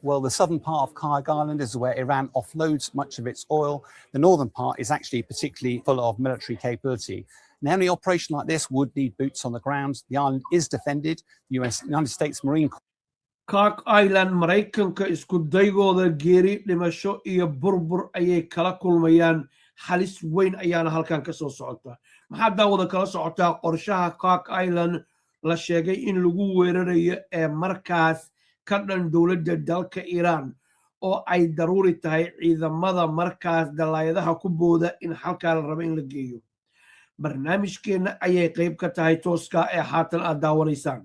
Well, the southern part of Kayak Island is where Iran offloads much of its oil. The northern part is actually particularly full of military capability. Now, any operation like this would need boots on the ground. The island is defended. The United States Marine Corps. Kayak Island Maraykanka isku daygooda geeri dhimasho iyo burbur ayay kala kulmayaan halis weyn ayaana halkan ka soo socota maxaa daawada kala socotaa qorshaha Kayak Island la sheegay in lagu weerarayo ee markaas ka dhan dowladda dalka Iran oo ay daruuri tahay ciidamada markaas dalaayadaha ku booda in halka la rabo in la geeyo barnaamijkeena ayay qayb ka tahay tooska ee haatan aad daawanaysaan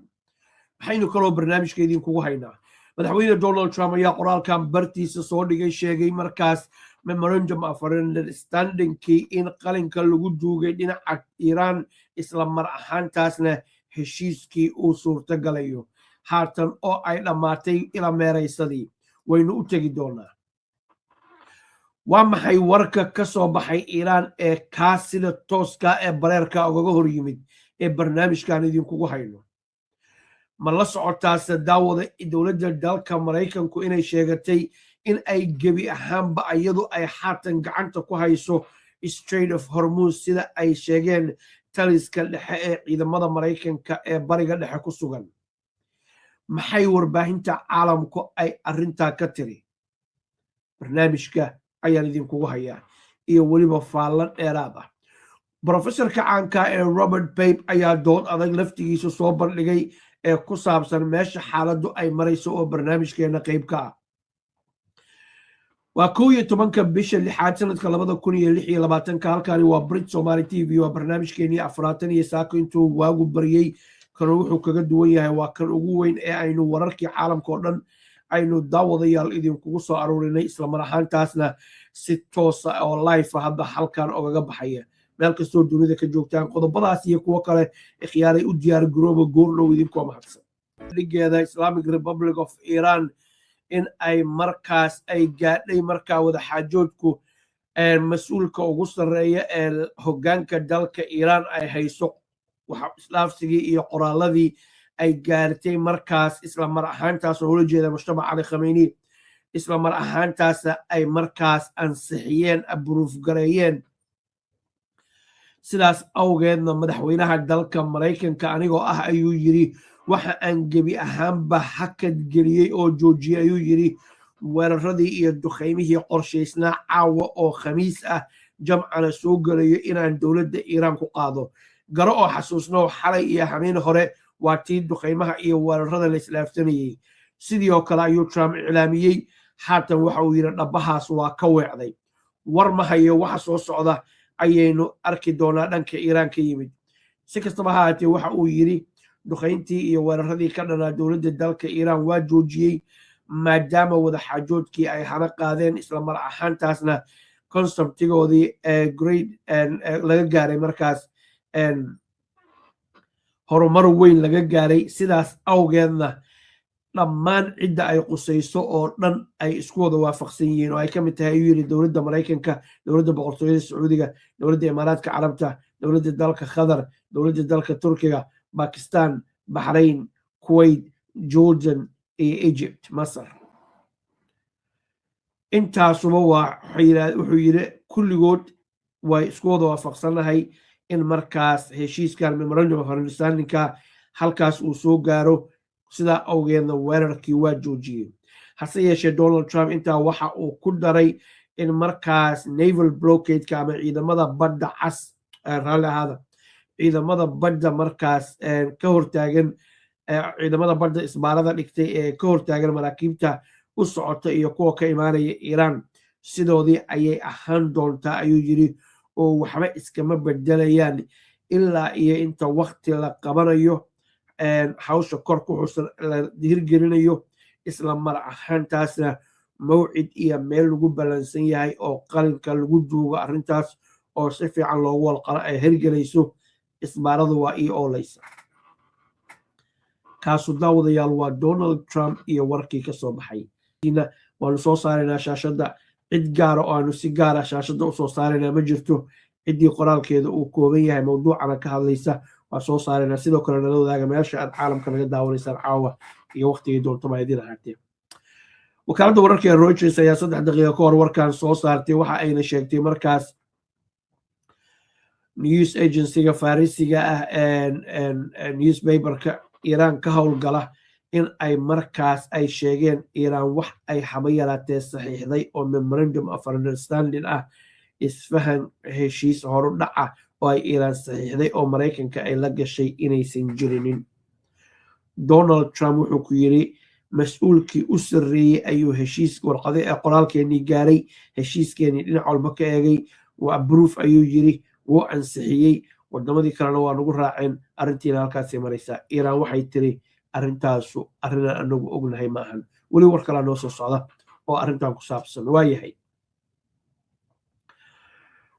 waxaynu kaloo barnaamijkeedii kugu haynaa madaxweyne Donald Trump ayaa qoraalkan bartiisa soo dhigay sheegay markaas memorandum of understanding-kii in qalinka lagu duugay dhinaca Iran isla mar ahaantaasna heshiiskii uu suurtagalayo haatan oo ay dhammaatay ila meeraysadii waynu u tegi doonaa waa maxay warka ka soo baxay Iran ee kaasida tooska ee bareerka uga hor yimid ee barnaamijkan idinkugu hayno ma la socotaas daawada dowladda dalka Maraykanku inay sheegatay in ay gebi ahaanba iyadu ay haatan gacanta ku hayso Strait of Hormuz sida ay sheegeen taliska dhexe ee ciidamada Maraykanka ee bariga dhexe ku sugan maxay warbaahinta caalamku ay arrinta ka tiri barnaamijka ayaan idinkugu hayaa iyo waliba faalan dheeraad ah professorka caanka ee Robert Pape ayaa dood adag laftigiisa soo bandhigay ee ku saabsan meesha xaaladdu ay marayso oo barnaamijkeena qayb ka ah waa 11 bisha 6 sanadka 2026 halkani waa Brit Somali TV waa barnaamijkeeni afraatan iyo saako intuu waagu bariyay kan wuxuu kaga duwan yahay waa kan ugu weyn ee aynu wararkii caalamka oo dhan aynu daawadayaal idinkugu soo aruurinay isla mar ahaantaasna si toos ah oo live ah hadda halkan ogaga baxaya meel kastoo dunida ka joogtaan qodobadaas iyo kuwa kale ikhtiyaaray u diyaar garooba goordhow idinkoo mahadsan dhigeeda Islamic Republic of Iran in ay markaas ay gaadhay markaa wada xaajoodku mas'uulka ugu sarreeya ee hoggaanka dalka Iran ay hayso waxa islaafsigii iyo qoraaladii ay gaartay markaas isla mar ahaantaas oo la jeeda Mujtamac Ali Khamenei isla mar ahaantaas ay markaas ansixiyeen approve gareeyeen sidaas awgeedna madaxweynaha dalka Maraykanka anigoo ah ayuu yiri waxa aan gebi ahaanba hakad geliyay oo joojiyay ayuu yiri weeraradii iyo duqeymihii qorshaysnaa caawa oo khamiis ah jamcana soo galayo inaan dowladda Iran ku qaado garo oo xasuusno xalay iyo habeen hore waa tii duqeymaha iyo weerarada la islaaftanayay sidoo kale ayuu Trump iclaamiyay haatan waxa uu yiri dhabahaas waa ka weecday war ma hayo waxa soo socda ayaynu arki doonaa dhanka Iran ka yimid si kastaba ha ahaatee waxa uu yiri duqeyntii iyo weeraradii ka dhanaa dowladda dalka Iran waa joojiyay maadaama wada xaajoodkii ay hana qaadeen isla mar ahaantaasna conceptigoodii grade laga gaaray markaas horumar weyn laga gaaray sidaas awgeedna dhammaan cidda ay qusayso oo dhan ay isku wada waafaqsan yihiin oo ay ka mid tahay ayuu yiri dowladda Maraykanka dowladda boqortooyada Sacuudiga dowladda Imaaraadka Carabta dowladda dalka Qatar dowladda dalka Turkiga Pakistan Bahrain Kuwait Jordan iyo Egypt Masar intaasuba wuxuu yiri kulligood way isku wada waafaqsanahay in markaas heshiiskan memorandum of understanding-ka halkaas uu soo gaaro sida awgeedna weerarkii waa joojiyay hase yeeshee Donald Trump intaa waxa uu ku daray in markaas naval blockade-ka ama ciidamada badda cas raalli ahaada ciidamada badda markaas ka hortaagan ciidamada badda isbaarada dhigtay ee ka hortaagan maraakiibta u socota iyo kuwa ka imaanaya Iran sidoodii ayay ahaan doontaa ayuu yiri oo waxba iskama bedelayaan ilaa iyo inta waqti la qabanayo hawsha kor ku xusan la hirgelinayo isla mar ahaantaasna mawcid iyo meel lagu balansan yahay oo qalinka lagu duugo arrintaas oo si fiican loogu walqala ay hirgelayso isbaaradu waa ii oolaysa kaasu daawadayaal waa Donald Trump iyo warkii ka soo baxay waanu soo saaraynaa shaashadda cid gaar oo aanu si gaar ah shaashadda u soo saaraynaa ma jirto ciddii qoraalkeeda uu kooban yahay mawduucana ka hadlaysa waa soo saaraynaa sidoo kale nala wadaaga meesha aad caalamka naga daawanaysaan caawa iyo waqtigii doonto baa idin ahaatee wakaaladda wararka ee Reuters ayaa 3 daqiiqo ka hor warkan soo saartay waxa ayna sheegtay markaas news agency-ga Farisiga ah newspaper-ka Iran ka howlgala in ay markaas ay sheegeen Iran wax ay haba yaraatee saxiixday oo memorandum of understanding ah isfahan heshiis horudhaca oo ay Iran saxiixday oo Mareykanka ay la gashay inaysan jirinin. Donald Trump wuxuu ku yiri mas'uulkii u sarreeyay ayuu heshiis warqade ee qoraalkeenii gaaray heshiiskeenii dhinac walba ka eegay waa proof ayuu yiri wuu ansixiyey wadamadii kalena waa nagu raaceen arrintiina halkaasay maraysaa. Iran waxay tiri arrintaasu arrin anagu ognahay ma ahan weli war kale noo soo socda oo arrintan ku saabsan waa yahay.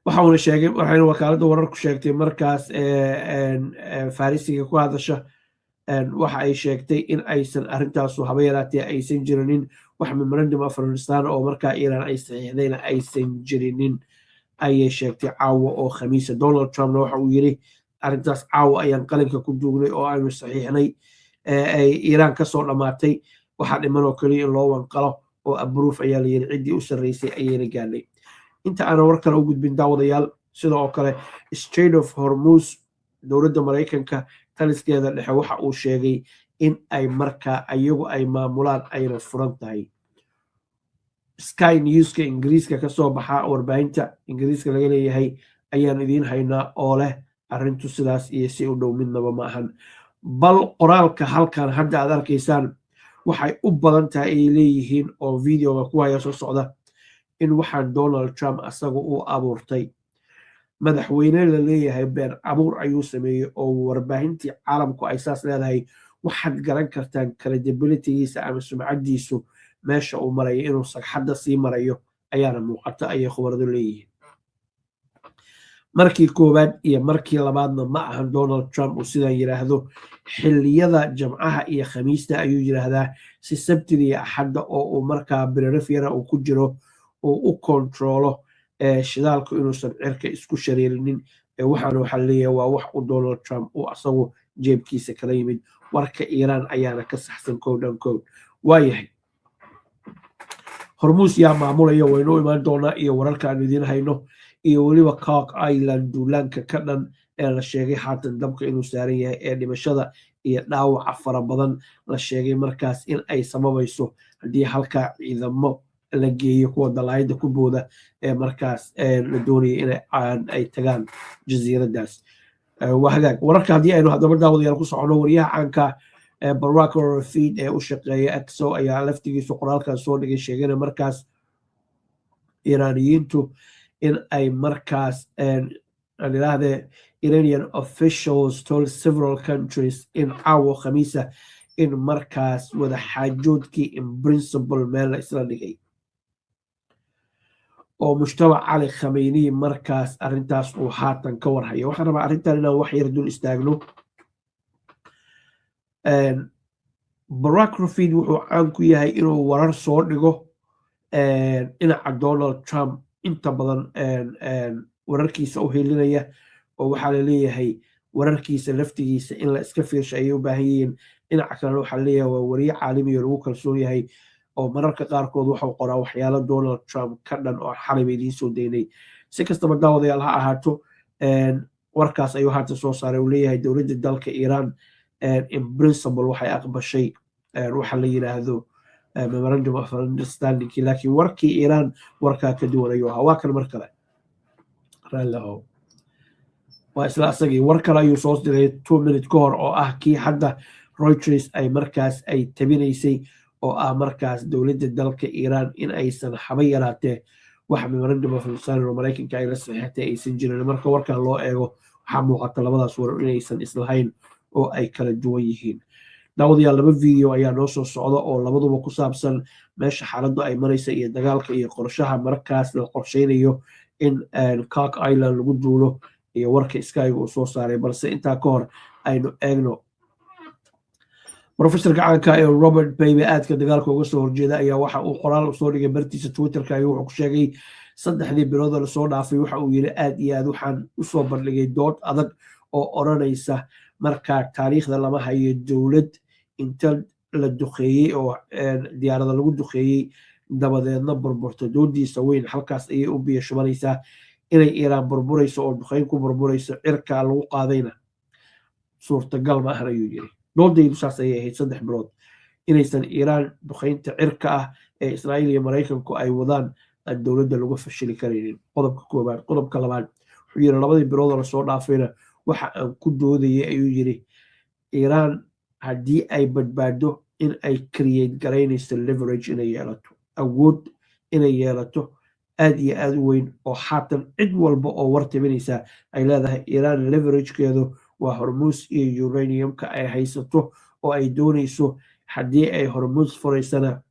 waxauna sheegay waxayna wakaaladda wararku sheegtay markaas Farisiga ku hadasha waxa ay sheegtay in aysan arrintaasu haba yaraatee aysan jirinin wax memorandum of understanding oo markaa Iran ay saxiixdayna aysan jirinin ayay sheegtay caawa oo khamiisa. Donald Trumpna waxa uu yiri arrintaas caawa ayaan qalinka ku duugnay oo aynu saxiixnay ay Iran ka soo dhamaatay waxa dhiman oo kaliya in loo wanqalo oo approve ayaa la yiri ciddii u sarreysay ayayna gaadhay. inta aan war kale u gudbin daawadayaal sidoo kale Strait of Hormuz dowladda Mareykanka taliskeeda dhexe waxa uu sheegay in ay markaa ayagu ay maamulaan ayna furan tahay. Sky News-ka Ingiriiska ka soo baxa warbaahinta Ingiriiska laga leeyahay ayaan idiin haynaa oo leh arrintu sidaas iyo si u dhow midnaba ma ahan bal qoraalka halkan hadda aad arkaysaan waxay u badan tahay ay leeyihiin oo videoga ku haya soo socda in waxaan Donald Trump asagu uu abuurtay madaxweyne la leeyahay been abuur ayuu sameeyey oo warbaahintii caalamku ay saas leedahay waxaad garan kartaan credibility-giisa ama sumcadiisu meesha uu marayo inuu sagxadda sii marayo ayaana muuqata ayay khubaradu leeyihiin. markii koowaad iyo markii labaadna ma ahan Donald Trump uu sidaa yiraahdo xilliyada Jimcaha iyo Khamiista ayuu yiraahdaa si Sabtida iyo Axadda oo uu markaa birarafyara uu ku jiro oo u kontrolo shidaalku inuusan cirka isku shareerinin waxaana waxa leeyahay waa wax uu Donald Trump uu asagu jeebkiisa kala yimid warka Iran ayaana ka saxsan code and code waayahay. Hormuz yaa maamulaya waynu imaan doonaa iyo wararka aan idiin hayno iyo weliba Cook Island duulaanka ka dhan ee la sheegay haatan dabka inuu saaran yahay ee dhimashada iyo dhaawaca fara badan la sheegay markaas in ay sababayso haddii halkaa ciidamo la geeyo kuwa dalaayada ku booda ee markaas la doonaya in ay tagaan jasiiradaas. waa hagaag wararka haddii aynu haddaba daawadayaal ku socono wariyaha caanka Barack Rafid ee u shaqeeya Exo ayaa laftigiisu qoraalkan soo dhigay sheegana markaas Iraniyiintu in ay markaas Iranian officials told several countries in caawa khamiisa in markaas wada xaajoodkii in principle meel la isla dhigay oo Mujtaba Cali Khamenei markaas arrintaas uu haatan ka warhayo. waxaan rabaa arrintan inaan wax yar dul istaagno. Barack Rafid wuxuu caan ku yahay inuu warar soo dhigo dhinaca Donald Trump inta badan wararkiisa u helinaya oo waxaa la leeyahay wararkiisa laftigiisa in la iska fiirsho ayay u baahan yihiin. dhinaca kalena waxaa la leeyahay waa wariye caalami oo lagu kalsoon yahay oo mararka qaarkood waxuu qoraa waxyaalo Donald Trump ka dhan oo xalay bay idiin soo daynay. si kastaba daawadayaal ha ahaato warkaas ayuu haatan soo saaray uu leeyahay dowladda dalka Iran in principle waxay aqbashay waxa la yiraahdo memorandum of understanding laakiin warkii Iran warkaa ka duwan ayuu ahaa. waa kan mar kale raallo waa isla asagii war kale ayuu soo diray 2 minutes ka hor oo ah kii hadda Reuters ay markaas ay tabinaysay oo ah markaas dowladda dalka Iran in aysan haba yaraatee wax memorandum of understanding oo Mareykanka ay la saxiixatay aysan jirin. marka warkan loo eego waxaa muuqata labadaas war inaysan islahayn oo ay kala duwan yihiin. daawadayaal laba video ayaa noo soo socda oo labaduba ku saabsan meesha xaaladdu ay maraysa iyo dagaalka iyo qorshaha markaas la qorsheynayo in Cook Island lagu duulo iyo warka Sky uu soo saaray. balse intaa ka hor aynu eegno Professor gacanka ee Robert Baby aadka dagaalka uga soo horjeeda ayaa waxa uu qoraal u soo dhigay bartiisa Twitterka ayuu wuxuu ku sheegay 3 bilood la soo dhaafay waxa uu yiri aad iyo aad waxaan u soo bandhigay dood adag oo oranaysa marka taariikhda lama hayo dowlad la duqeeyey oo diyaarada lagu duqeeyey dabadeedna burburto doodiisa weyn halkaas ayay u biyo shubanaysaa inay iiraan burburayso oo duqeyn ku burburayso cirka lagu qaadayna suurtagal ma ahan ayuu yiri doodaydu saas ayay ahayd 3 bilood inaysan iiraan duqeynta cirka ah ee Israa'iil iyo Mareykanku ay wadaan aan dowladda lagu fashili karaynin qodobka koobaad qodobka labaad wuxuu yiri labadii bilood oo soo dhaafayna waxa aan ku doodayay ayuu yiri iiraan haddii ay badbaado in ay create garaynayso leverage inay yeelato awood inay yeelato aad iyo aad u weyn oo haatan cid walba oo wartabinaysa ay leedahay iiraan leveragekeedu waa hormuus iyo uraniumka ay haysato oo ay doonayso haddii ay hormuus furaysana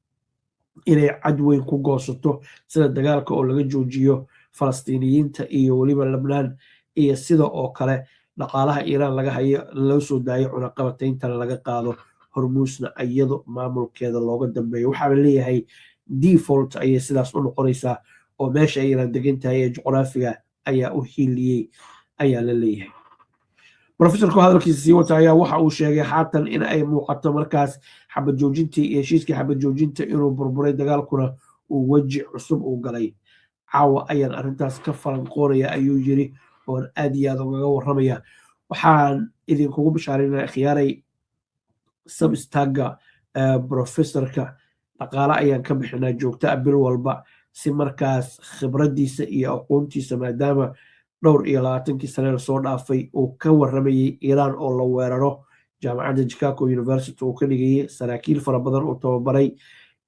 inay cad weyn ku goosato sida dagaalka oo laga joojiyo falastiiniyiinta iyo weliba Lebanon iyo sida oo kale dhaqaalaha iiraan laga hayo loo soo daayo cunaqabataynta laga qaado hormuusna iyadu maamulkeeda looga dambeeyo waxaa la leeyahay default ayay sidaas u noqonaysaa oo meesha iiraan degan tahay ee juqraafiga ayaa u hiiliyey ayaa la leeyahay professorku hadalkiisa sii wata ayaa waxa uu sheegay haatan in ay muuqato markaas xabad joojintii iyo heshiiskii xabad joojinta inuu burburay dagaalkuna uu weji cusub u galay caawa ayaan arrintaas ka falanqoonaya ayuu yiri oo aad iyo aad uga warramaya waxaan idinkugu bishaareynaa khiyaaray substagga professorka dhaqaale ayaan ka bixinaa joogta bil walba si markaas khibradiisa iyo aqoontiisa maadaama dhowr iyo 20 sano soo dhaafay uu ka warramayay Iiraan oo la weeraro jaamacadda Chicago University oo ka dhigay saraakiil fara badan oo tababaray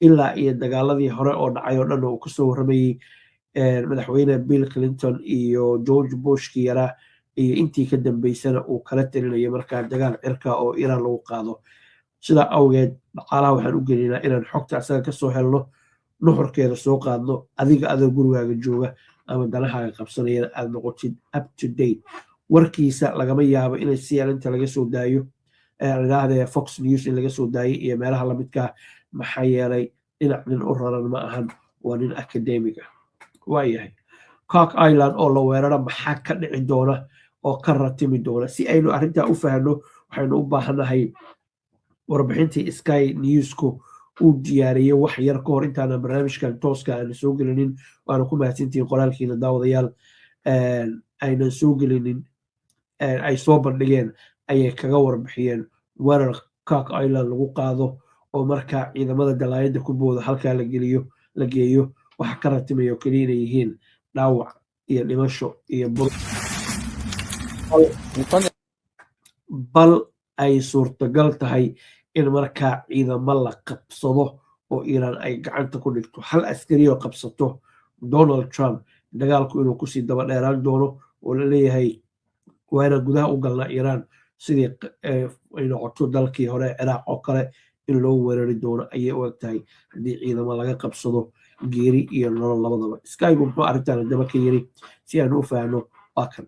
ilaa iyo dagaaladii hore oo dhacay oo dhan uu ka soo warramayay madaxweyne Bill Clinton iyo George Bush kiyara iyo intii ka dambeysana uu kala talinayay markaa dagaal cirka oo Iiraan lagu qaado sida awgeed dhaqaalaha waxaan u gelinaa inaan xogta asaga ka soo helno nuxurkeeda soo qaadno adiga adoo gurigaaga jooga ama danahaaga qabsanaya aad noqotid up to date warkiisa lagama yaabo inay CNN laga soo daayo raadada Fox News in laga soo daayo iyo meelaha la midka maxaa yeelay dhinac nin u raran ma ahan waa nin academic ah waayahay Cook Island oo la weeraro maxaa ka dhici doona oo ka ratimi doona si aynu arrinta u fahanno waxaynu u baahanahay warbixintii Sky Newsku uu diyaariyay wax yar ka hor intaan barnaamijkan tooska aan soo gelinin waana ku mahadsantihiin qoraalkiina daawadayaal aynan soo gelinin ay soo bandhigeen ayay kaga warbixiyeen weerar Cook Island lagu qaado oo markaa ciidamada dalaayada ku booda halkaa la geeyo waxa ka ratimayo kaliya inay yihiin dhaawac iyo dhimasho iyo bal ay suurtagal tahay in markaa ciidamo la qabsado oo Iiraan ay gacanta ku dhigto hal askari oo qabsato Donald Trump dagaalku inuu kusii daba dheeraan doono oo la leeyahay waa inaan gudaha u galnaa Iiraan sidii ay noqoto dalkii hore Ciraaq oo kale in loo weerari doono ayay u egtahay haddii ciidamo laga qabsado geeri iyo nolol labadaba Skygu muxuu arrintan daba ka yiri si aan u faahno waa kan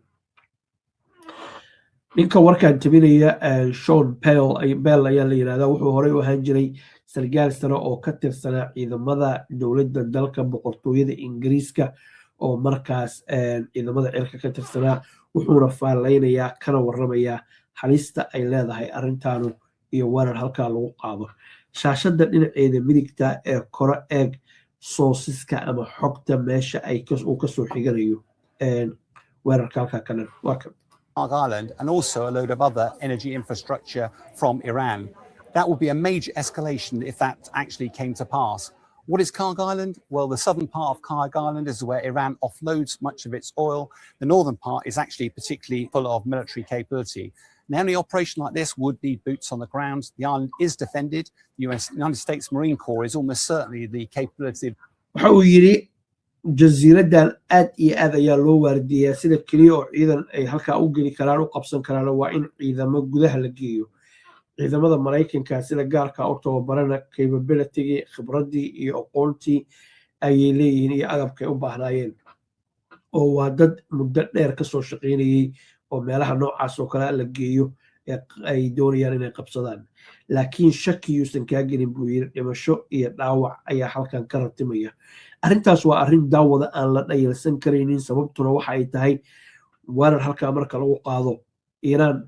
ninka warkaan tabinaya Sean Bell ayaa la yiraahdaa wuxuu horey u ahaan jiray sargaal sare oo ka tirsanaa ciidamada dowladda dalka boqortooyada Ingiriiska oo markaas ciidamada cirka ka tirsanaa wuxuuna faaleynayaa kana warramayaa halista ay leedahay arrintaanu iyo weerar halkaa lagu qaado shaashada dhinaceeda midigta ee kore eeg soosiska ama xogta meesha uu ka soo xiganayo weerarka halkaa ka dhan waa kan Island and also a load of other energy infrastructure from Iran. That would be a major escalation if that actually came to pass. What is Karg Island? Well, the southern part of Karg Island is where Iran offloads much of its oil. The northern part is actually particularly full of military capability. Now, any operation like this would need boots on the ground. The island is defended. The United States Marine Corps is almost certainly the capability. jasiiradan aad iyo aad ayaa loo waardiyaa sida kaliya oo ciidan ay halkaa u geli karaan u qabsan karaan waa in ciidamo gudaha la geeyo ciidamada Mareykanka sida gaarka u tababarana capability khibradii iyo aqoontii ayay leeyihiin iyo agabkay u baahnaayeen oo waa dad muddo dheer ka soo shaqeynayay oo meelaha noocaas oo kale la geeyo ay doonayaan inay qabsadaan laakiin shaki yuusan kaa gelin buu yiri dhimasho iyo dhaawac ayaa halkan ka ratimaya arrintaas waa arrin daawada aan la dhayalsan karaynin sababtuna waxa ay tahay weerar halkaa marka lagu qaado Iiraan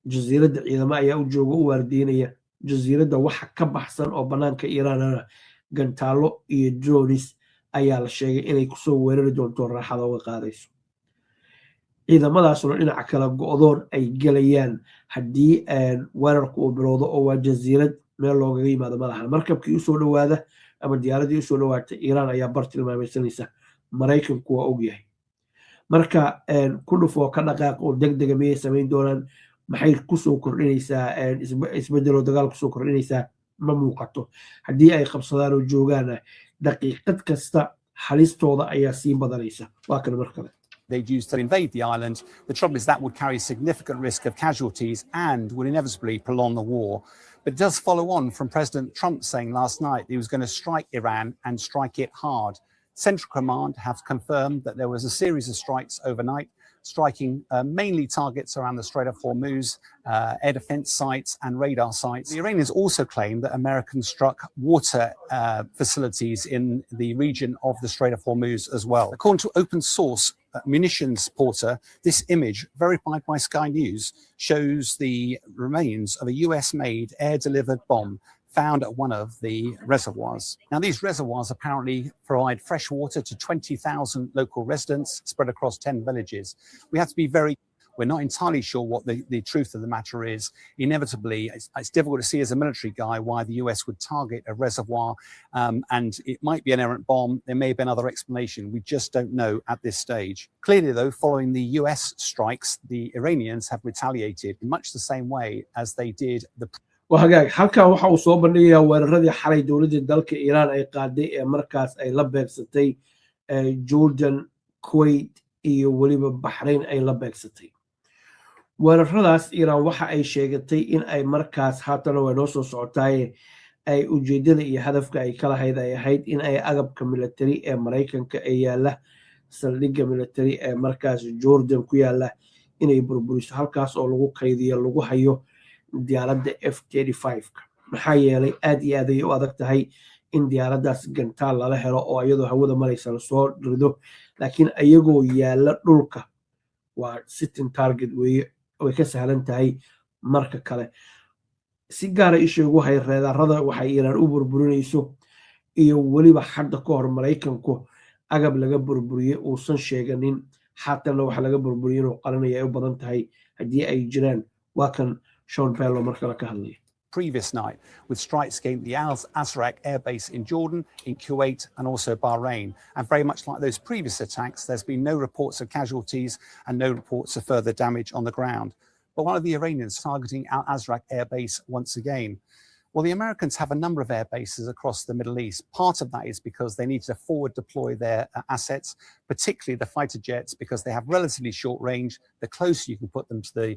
jasiiradda ciidamo ayaa u jooga u waardiinaya jasiiradda waxa ka baxsan oo bannaanka iiraanana gantaalo iyo dronis ayaa la sheegay inay kusoo weerari doonto raaxada uga qaadayso ciidamadaasuna dhinaca kale go'doon ay gelayaan haddii weerarku uu bilowdo oo waa jasiirad meel loogaga yimaado madaxa markabkii usoo dhowaada ama diyaaradii usoo dhowaata iiraan ayaa bar tilmaamaysanaysa maraykanku waa ogyahay marka ku dhufoo ka dhaqaaq oo degdega miyay samayn doonaan maxay kusoo kordhinaysaa isbedeloo dagaal kusoo kordhinaysaa ma muuqato haddii ay qabsadaan oo joogaana daqiiqad kasta halistooda ayaa sii badanaysa waa kan mar kale they'd use to invade the island. The trouble is that would carry significant risk of casualties and would inevitably prolong the war. But it does follow on from President Trump saying last night he was going to strike Iran and strike it hard. Central Command have confirmed that there was a series of strikes overnight, striking mainly targets around the Strait of Hormuz, air defense sites and radar sites. The Iranians also claim that Americans struck water facilities in the region of the Strait of Hormuz as well. According to open source munitions portal, this image, verified by Sky News, shows the remains of a US-made air-delivered bomb found at one of the reservoirs. Now, these reservoirs apparently provide fresh water to 20,000 local residents spread across 10 villages. We have to be we're not entirely sure what the truth of the matter is. Inevitably, it's difficult to see as a military guy why the US would target a reservoir, and it might be an errant bomb. There may have been other explanation. We just don't know at this stage. Clearly, though, following the US strikes, the Iranians have retaliated in much the same way as they did the وهاجاك halkan waxa uu soo bandhigayaa weeraradii xalay dowladda dalka Iran ay qaaday ee markaas ay la beegsatay Jordan, Kuwait iyo waliba Bahrain ay la beegsatay weeraradaas Iran waxa ay sheegatay in ay markaas haatan way noo soo socotay ay ujeedada iyo hadafka ay kala ahayd in ay agabka military ee Mareykanka ay yaala saldhigga military ee markaas Jordan ku yaala inay burburiso halkaas oo lagu kaydiyo lagu hayo diyaaradda F-35 maxaa yeelay aad iyo aad ay u adag tahay in diyaaraddaas gantaal lala helo oo iyadoo hawada maraysa la soo rido laakiin ayagoo yaala dhulka waa sitting target weeye way ka sahlan tahay marka kale si gaara isha ugu hay reedarada waxay Iran u burburinayso iyo waliba hadda ka hor Mareykanku agab laga burburiyay uusan sheeganin xataa waxa laga burburiyay oo qaranaya ay u badan tahay haddii ay jiraan waa kan Sean Bello marka la ka hadlay previous night with strikes against the Al Azraq air base in Jordan, in Kuwait and also Bahrain. And very much like those previous attacks, there's been no reports of casualties and no reports of further damage on the ground. But one of the Iranians targeting Al Azraq air base once again. Well, the Americans have a number of air bases across the Middle East. Part of that is because they need to forward deploy their assets, particularly the fighter jets, because they have relatively short range. The closer you can put them to the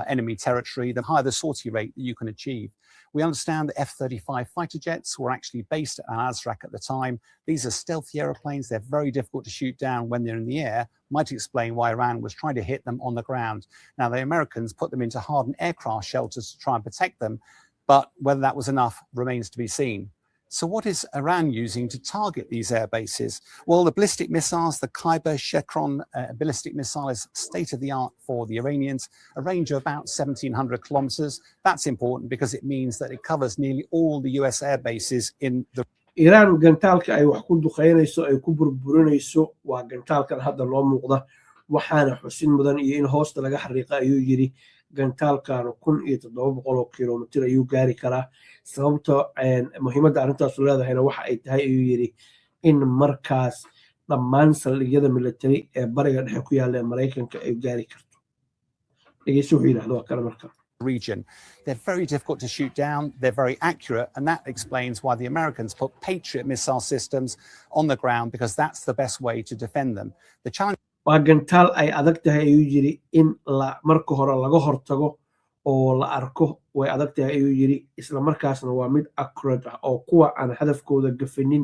enemy territory, the higher the sortie rate that you can achieve. We understand the F-35 fighter jets were actually based at Al Azraq at the time. These are stealthy aeroplanes. They're very difficult to shoot down when they're in the air. Might explain why Iran was trying to hit them on the ground. Now, the Americans put them into hardened aircraft shelters to try and protect them. But whether that was enough remains to be seen. So what is Iran using to target these air bases? Well, the ballistic missiles, the Khyber Shekron ballistic missile is state-of-the-art for the Iranians, a range of about 1,700 kilometers. That's important because it means that it covers nearly all the US air bases in the Iran gantaalka ay wax ku duqeynayso ay ku burburinayso waa gantaalkan hadda loo muuqda waxaana xusin mudan iyo in hoosta laga xariiqa ayuu yiri gantaalkan 1700 kilomitir ayuu gaari karaa sababta muhiimadda arrintaas leedahayna waxa ay tahay ayuu yiri in markaas dhammaan saldhigyada military ee bariga dhexe ku yaala Mareykanka ay gaari karto dhageyso wuxuu yiraahdo waa kala markaa region. They're very difficult to shoot down, they're very accurate, and that explains why the Americans put Patriot missile systems on the ground because that's the best way to defend them. The challenge waa gantaal ay adag tahay ayuu yiri in marka hore laga hortago oo la arko way adag tahay ayuu yiri isla markaasna waa mid accurate ah oo kuwa aan hadafkooda gafinin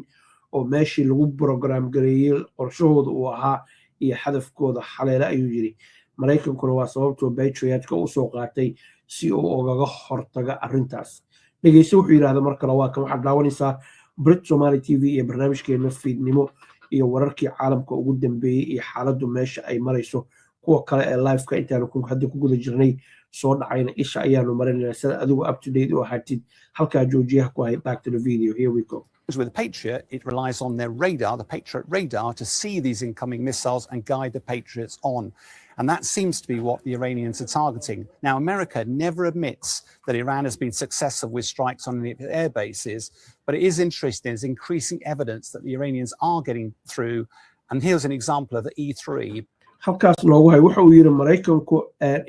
oo meeshii lagu program gareeyay qorshahooda uu ahaa iyo hadafkooda xaleela ayuu yiri Mareykankuna waa sababtoo Patriot-ka u soo qaatay si uu ugaga hortaga arrintaas dhageyso wuxuu yiraahdaa marka waa kan waxa daawanaysaa Brit Somali TV iyo barnaamijkeena fiidnimo iyo wararkii caalamka ugu dambeeyay iyo xaaladdu meesha ay marayso kuwa kale ee live-ka intaan hadda ku guda jirnay soo dhacayna isha ayaanu marinayna sida adigu up to date u ahaatid halkaa joojiyaha ku hay back to the video. Here we go. With the Patriot, it relies on their radar, the Patriot radar, to see these incoming missiles and guide the Patriots on. And that seems to be what the Iranians are targeting. Now, America never admits that Iran has been successful with strikes on its air bases, but it is interesting. There's increasing evidence that the Iranians are getting through. And here's an example of the E-3. halkaas loogu hay wuxuu yiri Mareykanku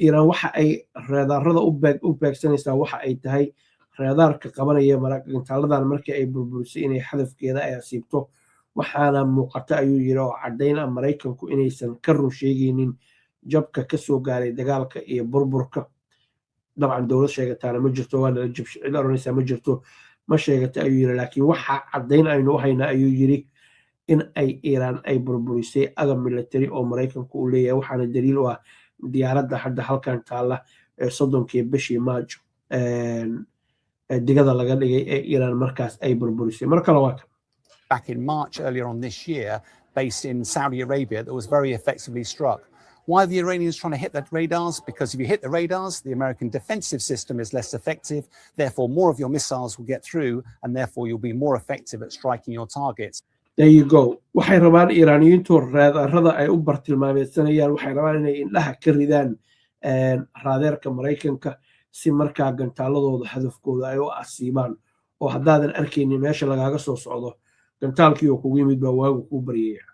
Iran waxa ay raadaarada u beegsanaysaa waxa ay tahay raadaarka qabanaya Mareykantaaladan markii ay burburisay inay hadafkeeda ay asiibto waxaana muuqata ayuu yiri oo cadeyn ah Mareykanku inaysan ka run sheegaynin jabka ka soo gaaray dagaalka iyo burburka dabcan dawlad sheegataana ma jirto waa la jabshay cid oranaysa ma jirto ma sheegata ayuu yiri laakiin waxa cadeyn aynu u haynaa ayuu yiri in ay Iran ay burburisay agab military oo Mareykanku uu leeyahay waxaana daliil u ah diyaaradda hadda halkan taala 30 bishii Maajo digada laga dhigay ee Iran markaas ay burburisay marka labaad. Back in March earlier on this year, based in Saudi Arabia, that was very effectively struck. Why are the Iranians trying to hit the radars? Because if you hit the radars, the American defensive system is less effective. Therefore, more of your missiles will get through, and therefore you'll be more effective at striking your targets. There you go. waxay rabaan Iiraaniyiintu raadaarada ay u bartilmaameedsanayaan waxay rabaan inay indhaha ka ridaan raadeerka Mareykanka si markaa gantaaladooda hadafkooda ay u asiibaan oo haddaadan arkaynin meesha lagaaga soo socdo gantaalkii oo kugu yimid baa waagu ku baryaya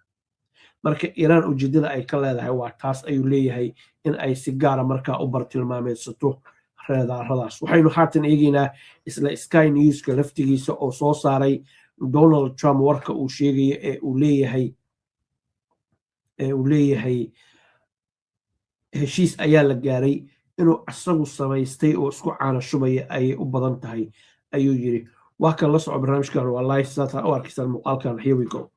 marka Iran ujeedada ay ka leedahay waa taas ayuu leeyahay in ay si gaar ah markaa u bartilmaameedsato raadaaradaas waxaynu haatan eegaynaa isla Sky News-ka laftigiisa oo soo saaray Donald Trump warka uu sheegay ee uu leeyahay heshiis ayaa la gaaray inuu asagu samaystay oo isku caana shubaya ay u badan tahay ayuu yiri waa kan la socdo barnaamijkan waa live sata oo arkaysan muuqaalkan. Here we go.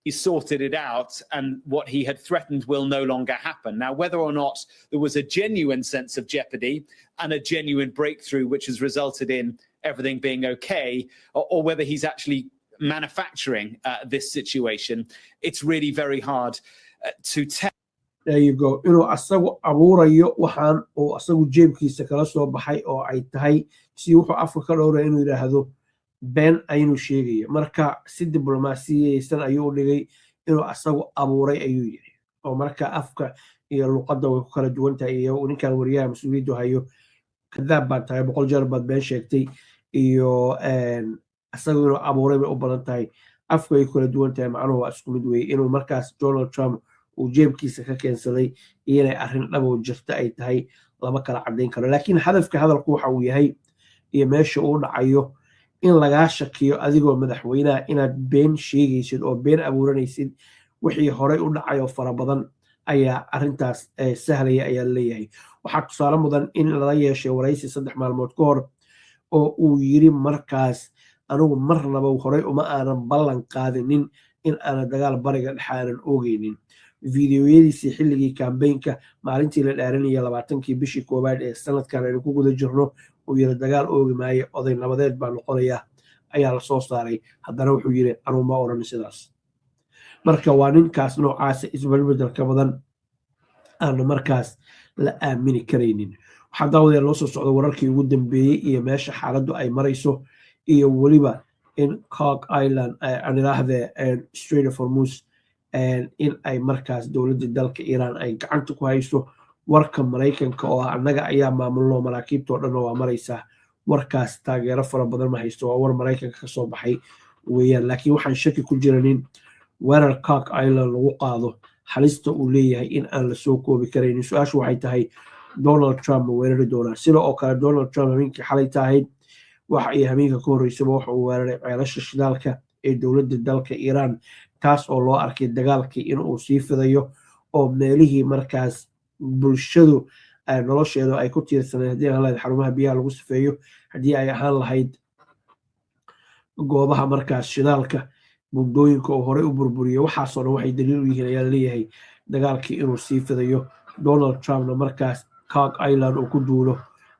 He sorted it out, and what he had threatened will no longer happen. Now, whether or not there was a genuine sense of jeopardy and a genuine breakthrough which has resulted in everything being okay, or whether he's actually manufacturing this situation, it's really very hard to tell. There you go. Inuu asagu abuurayo waxaan oo asagu jeebkiisa kala soo baxay oo ay tahay si wuxuu afka ka dhowray inuu yiraahdo been aynu sheegayo marka si diblomaasiyaysan ayuu dhigay inuu asagu abuuray ayuu yiri oo marka afka iyo luqadda way ku kala duwan tahay iyo ninkan wariyaha mas'uuliyaddu hayo kadaab baa tahay 100 jeer baad been sheegtay iyo asagu inuu abuuray bay u badan tahay afka ay kala duwan tahay macnuhu waa isku mid weey inuu markaas Donald Trump uu jeebkiisa ka keensaday inay arrin dhabo jirta ay tahay lama kala cadeyn karo laakiin hadafka hadalku waxa uu yahay iyo meesha uu dhacayo in laga shakiyo adigoo madaxweynaha inaad been sheegaysid oo been abuuranaysid wixii horey u dhacay oo fara badan ayaa arrintaas sahlaya ayaa leeyahay waxa tusaale mudan in la yeeshay waraysi 3 maalmood ka hor oo uu yiri markaas anigu marnaba horey uma aanan ballan qaadinin in aan dagaal bariga dhaxaanan oogeynin fiidiyoyadiisii xilligii campaign-ka maalintii la dhaarinayay 20kii bishii koobaad ee sanadkan aynu ku guda jirno uu yiri dagaal oogi maayo oday nabadeed baa noqonaya ayaa la soo saaray haddana wuxuu yiri anigu ma oran sidaas marka waa ninkaas noocaas isbedbedelka badan aan markaas la aamini karaynin waxaa daawadaya loo soo socdo wararkii ugu dambeeyay iyo meesha xaaladdu ay marayso iyo waliba in Cook Island aan ilaahdee Strait of Hormuz in ay markaas dowladda dalka Iran ay gacanta ku hayso warka Mareykanka oo annaga ayaa maamulno maraakiibta oo dhan waa maraysaa warkaas taageero fara badan ma haysto waa war Mareykanka ka soo baxay weeyaan laakiin waxaan shaki ku jiranin weerar Cook Island lagu qaado halista uu leeyahay in aan la soo koobi karaynin su-aashu waxay tahay Donald Trump weerari doonaa sida oo kale Donald Trump habeenkii xalay tahay waxa ay habeenka ka horeysay waxa uu weeraray ceelasha shidaalka ee dowladda dalka Iran taas oo loo arkay dagaalkii in uu sii fidayo oo meelihii markaas bulshadu ay nolosheedu ay ku tiirsaneen haddii aan lahayd xarumaha biyaha lagu sifeeyo haddii ay ahaan lahayd goobaha markaas shidaalka buundooyinka oo horey u burburiyo waxaasoo dhan waxay daliil u yihiin ayaa leeyahay dagaalkii inuu sii fidayo Donald Trumpna markaas Cook Island uu ku duulo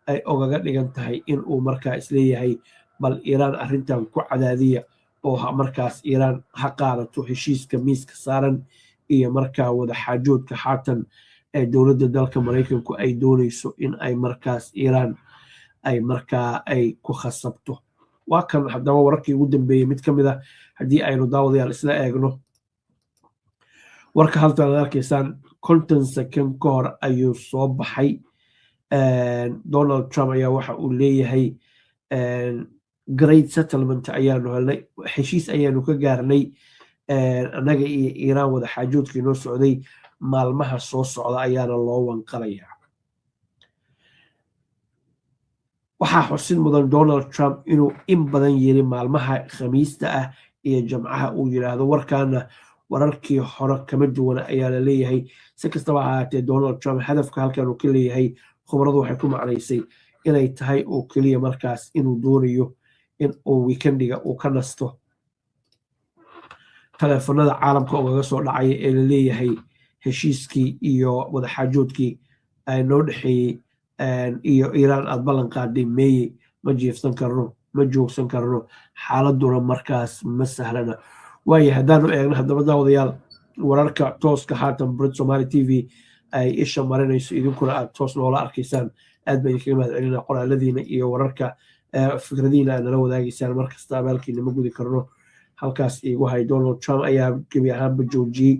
ay ogaga dhigan tahay in uu markaa isleeyahay bal Iran arrintan ku cadaadiya oo markaas Iran ha qaadato heshiiska miiska saaran iyo markaa wada xaajoodka haatan dowladda dalka Maraykanku ay doonayso in ay markaas Iiraan ay markaa ay ku khasabto. waa kan haddaba wararkii ugu dambeeyey mid ka mid ah haddii aynu daawadayaal isla eegno warka halkan aad arkaysaan 50 second ka hor ayuu soo baxay Donald Trump ayaa waxa uu leeyahay great settlement ayaanu helnay heshiis ayaanu ka gaarnay annaga iyo Iiraan wada xaajoodkii noo socday maalmaha soo socda ayaana loo wanqalayaa waxaa xusid mudan Donald Trump inuu in badan yiri maalmaha khamiista ah iyo jimcaha uu yiraahdo warkaana wararkii hore kama duwan ayaa la leeyahay si kastaba ha ahaatee Donald Trump hadafka halkan uu ka leeyahay khubaradu waxay ku macnaysay inay tahay oo kaliya markaas inuu doonayo in uu weekendiga uu ka nasto telefoonada caalamka uga soo dhacay ee la leeyahay heshiiskii iyo wada xaajoodkii ay noo dhaxeeyay iyo Iiraan aad ballan qaaday May ma jiifsan karno ma joogsan karno xaaladuna markaas ma sahlana waayo haddaanu eegno haddaba daawadayaal wararka tooska haatan Brit Somali TV ay isha marinayso idinkuna aad toos noola arkaysaan aad baan idinkaga mahadcelinaa qoraaladiina iyo wararka fikradiina aad nala wadaagaysaan markasta abaalkiina ma gudi karno halkaas iigu hay Donald Trump ayaa gebi ahaanba joojiyey